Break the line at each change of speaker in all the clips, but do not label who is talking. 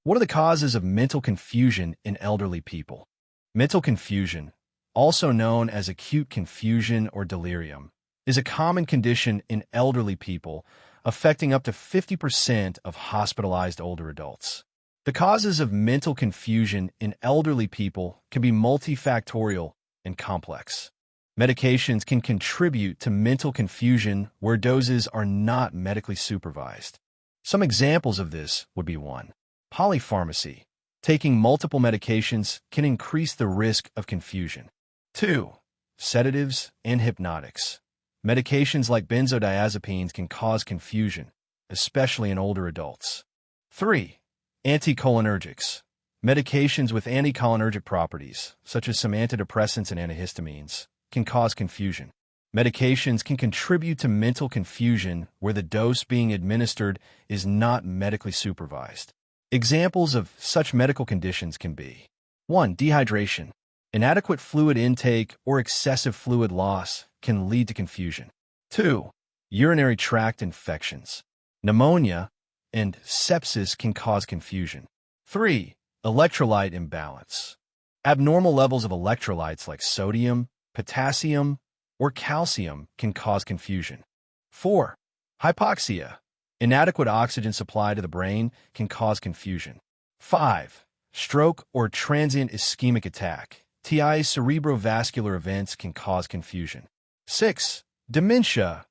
What are the causes of mental confusion in elderly people? Mental confusion, also known as acute confusion or delirium, is a common condition in elderly people, affecting up to 50% of hospitalized older adults. The causes of mental confusion in elderly people can be multifactorial and complex. Medications can contribute to mental confusion where doses are not medically supervised. Some examples of this would be 1. Polypharmacy. Taking multiple medications can increase the risk of confusion. 2. Sedatives and hypnotics. Medications like benzodiazepines can cause confusion, especially in older adults. 3. Anticholinergics. Medications with anticholinergic properties, such as some antidepressants and antihistamines, can cause confusion. Medications can contribute to mental confusion where the dose being administered is not medically supervised. Examples of such medical conditions can be 1. Dehydration. Inadequate fluid intake or excessive fluid loss can lead to confusion. 2. Urinary tract infections. Pneumonia and sepsis can cause confusion. 3. Electrolyte imbalance. Abnormal levels of electrolytes like sodium, potassium, or calcium can cause confusion. 4. Hypoxia. Inadequate oxygen supply to the brain can cause confusion. 5. Stroke or transient ischemic attack. TI cerebrovascular events can cause confusion. 6. Dementia.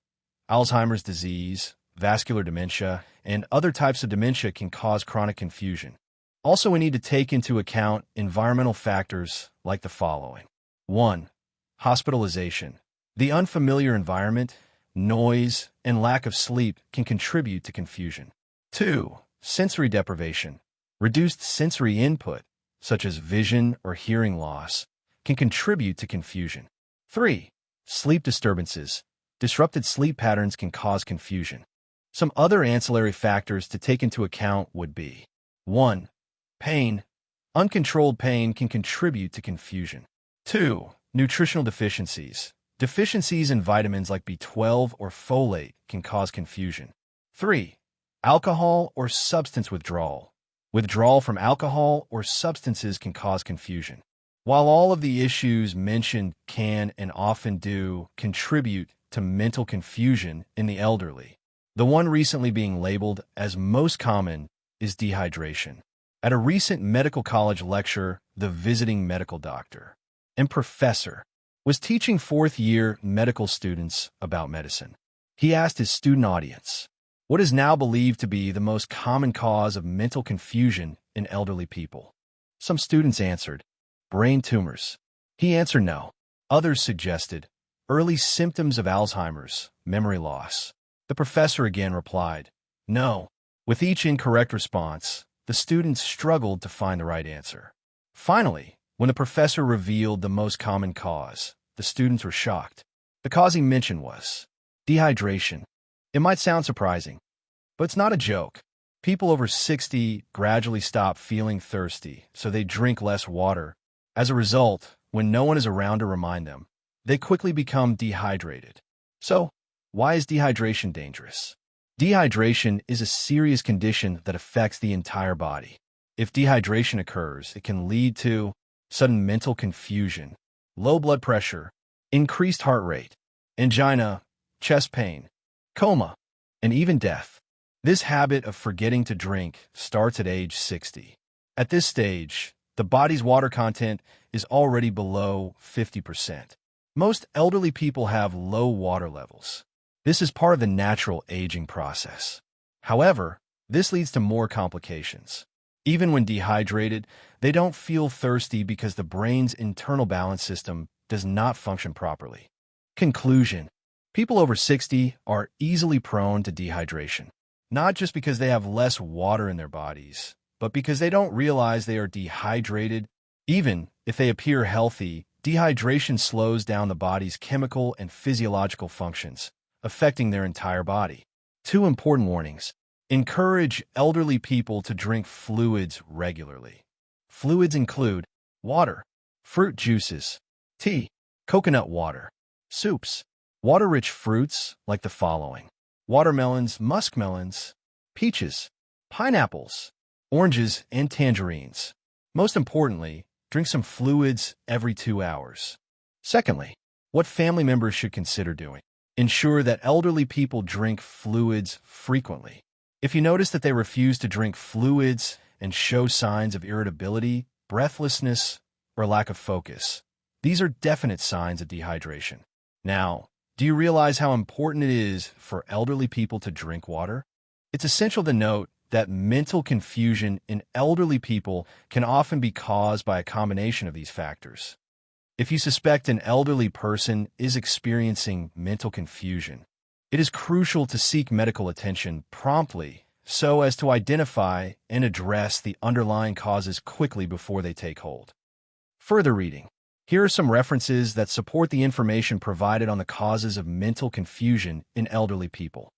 Alzheimer's disease, vascular dementia, and other types of dementia can cause chronic confusion. Also, we need to take into account environmental factors like the following. 1. Hospitalization. The unfamiliar environment, noise, and lack of sleep can contribute to confusion. 2. Sensory deprivation. Reduced sensory input, such as vision or hearing loss, can contribute to confusion. 3. Sleep disturbances. Disrupted sleep patterns can cause confusion. Some other ancillary factors to take into account would be 1. Pain. Uncontrolled pain can contribute to confusion. 2. Nutritional deficiencies. Deficiencies in vitamins like B12 or folate can cause confusion. 3. Alcohol or substance withdrawal. Withdrawal from alcohol or substances can cause confusion. While all of the issues mentioned can and often do contribute to mental confusion in the elderly, the one recently being labeled as most common is dehydration. At a recent medical college lecture, the visiting medical doctor and professor was teaching fourth-year medical students about medicine. He asked his student audience, what is now believed to be the most common cause of mental confusion in elderly people? Some students answered, brain tumors. He answered no. Others suggested, early symptoms of Alzheimer's, memory loss. The professor again replied, no. With each incorrect response, the students struggled to find the right answer. Finally, when the professor revealed the most common cause, the students were shocked. The cause he mentioned was dehydration. It might sound surprising, but it's not a joke. People over 60 gradually stop feeling thirsty, so they drink less water. As a result, when no one is around to remind them, they quickly become dehydrated. So, why is dehydration dangerous? Dehydration is a serious condition that affects the entire body. If dehydration occurs, it can lead to sudden mental confusion, low blood pressure, increased heart rate, angina, chest pain, coma, and even death. This habit of forgetting to drink starts at age 60. At this stage, the body's water content is already below 50%. Most elderly people have low water levels. This is part of the natural aging process. However, this leads to more complications. Even when dehydrated, they don't feel thirsty because the brain's internal balance system does not function properly. Conclusion: people over 60 are easily prone to dehydration, not just because they have less water in their bodies, but because they don't realize they are dehydrated. Even if they appear healthy, dehydration slows down the body's chemical and physiological functions, affecting their entire body. 2 important warnings. Encourage elderly people to drink fluids regularly. Fluids include water, fruit juices, tea, coconut water, soups, water-rich fruits like the following: watermelons, muskmelons, peaches, pineapples, oranges, and tangerines. Most importantly, drink some fluids every 2 hours. Secondly, what family members should consider doing. Ensure that elderly people drink fluids frequently. If you notice that they refuse to drink fluids and show signs of irritability, breathlessness, or lack of focus, these are definite signs of dehydration. Now, do you realize how important it is for elderly people to drink water? It's essential to note that mental confusion in elderly people can often be caused by a combination of these factors. If you suspect an elderly person is experiencing mental confusion, it is crucial to seek medical attention promptly so as to identify and address the underlying causes quickly before they take hold. Further reading. Here are some references that support the information provided on the causes of mental confusion in elderly people.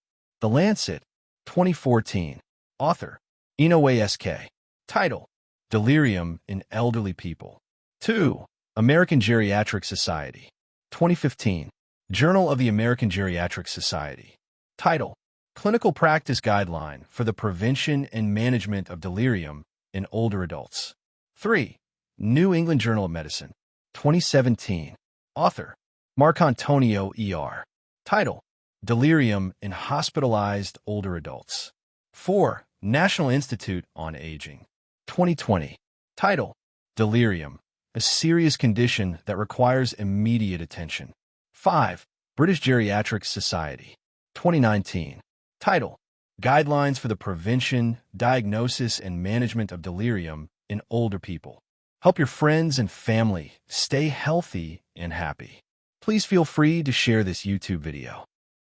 The Lancet, 2014. Author, Inoue S.K. Title, Delirium in Elderly People. 2. American Geriatric Society, 2015. Journal of the American Geriatric Society. Title, Clinical Practice Guideline for the Prevention and Management of Delirium in Older Adults. 3. New England Journal of Medicine, 2017. Author, Marcantonio E.R. Title, Delirium in Hospitalized Older Adults. 4. National Institute on Aging, 2020. Title, Delirium, a serious condition that requires immediate attention. 5. British Geriatric Society, 2019. Title, Guidelines for the Prevention, Diagnosis, and Management of Delirium in Older People. Help your friends and family stay healthy and happy. Please feel free to share this YouTube video.